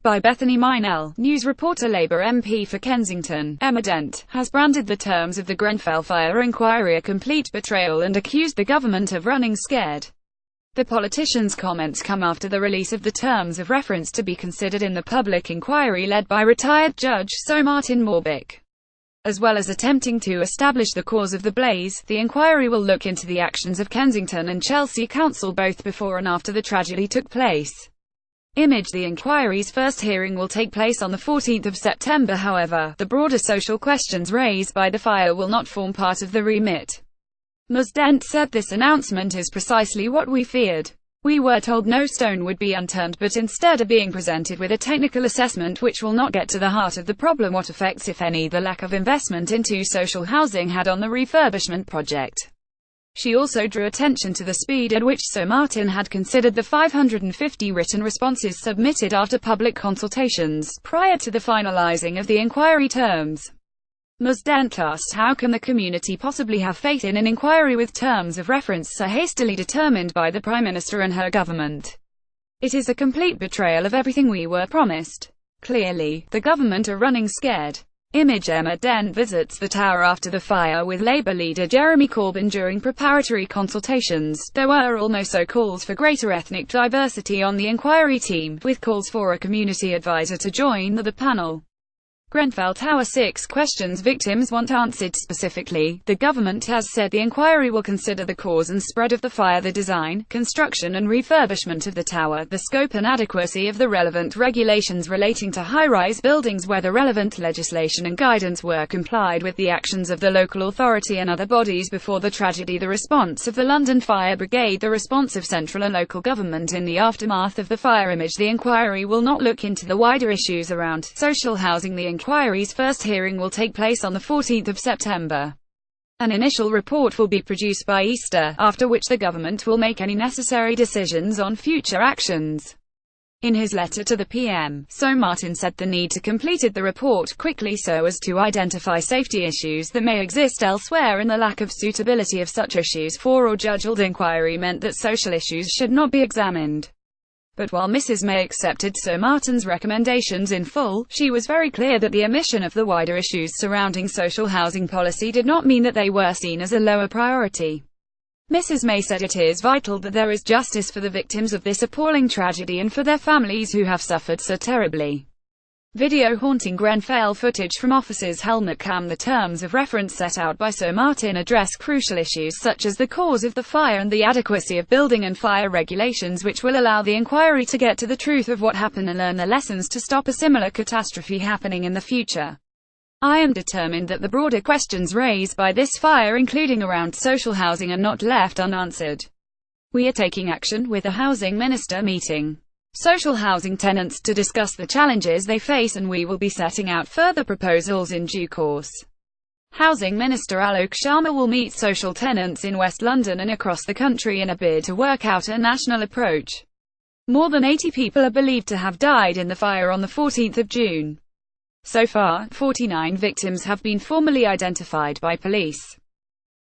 By Bethany Minell, news reporter. Labour MP for Kensington, Emma Dent, has branded the terms of the Grenfell fire inquiry a complete betrayal and accused the government of running scared. The politician's comments come after the release of the terms of reference to be considered in the public inquiry led by retired Judge Sir Martin Morbick. As well as attempting to establish the cause of the blaze, the inquiry will look into the actions of Kensington and Chelsea Council both before and after the tragedy took place. Image. The inquiry's first hearing will take place on the 14th of September. However, the broader social questions raised by the fire will not form part of the remit. Ms. Dent said this announcement is precisely what we feared. We were told no stone would be unturned, but instead are being presented with a technical assessment which will not get to the heart of the problem: what effects, if any, the lack of investment into social housing had on the refurbishment project. She also drew attention to the speed at which Sir Martin had considered the 550 written responses submitted after public consultations, prior to the finalising of the inquiry terms. Ms. Dent asked, how can the community possibly have faith in an inquiry with terms of reference so hastily determined by the Prime Minister and her government? It is a complete betrayal of everything we were promised. Clearly, the government are running scared. Image. Emma Dent visits the Tower after the fire with Labour leader Jeremy Corbyn. During preparatory consultations, there were also calls for greater ethnic diversity on the inquiry team, with calls for a community advisor to join the panel. Grenfell Tower: 6 questions victims want answered specifically. The government has said the inquiry will consider the cause and spread of the fire, the design, construction and refurbishment of the tower, the scope and adequacy of the relevant regulations relating to high-rise buildings, whether relevant legislation and guidance were complied with, the actions of the local authority and other bodies before the tragedy, the response of the London Fire Brigade, the response of central and local government in the aftermath of the fire. Image. The inquiry will not look into the wider issues around social housing. The inquiry's first hearing will take place on the 14th of September. An initial report will be produced by Easter, after which the government will make any necessary decisions on future actions. In his letter to the PM, Sir Martin said the need to complete the report quickly so as to identify safety issues that may exist elsewhere, and the lack of suitability of such issues for a judicial inquiry meant that social issues should not be examined. But while Mrs. May accepted Sir Martin's recommendations in full, she was very clear that the omission of the wider issues surrounding social housing policy did not mean that they were seen as a lower priority. Mrs. May said it is vital that there is justice for the victims of this appalling tragedy and for their families who have suffered so terribly. Video haunting Grenfell footage from officers' helmet cam. The terms of reference set out by Sir Martin address crucial issues such as the cause of the fire and the adequacy of building and fire regulations, which will allow the inquiry to get to the truth of what happened and learn the lessons to stop a similar catastrophe happening in the future. I am determined that the broader questions raised by this fire, including around social housing, are not left unanswered. We are taking action with the Housing Minister meeting social housing tenants to discuss the challenges they face, and we will be setting out further proposals in due course. Housing Minister Alok Sharma will meet social tenants in West London and across the country in a bid to work out a national approach. More than 80 people are believed to have died in the fire on the 14th of June. So far, 49 victims have been formally identified by police.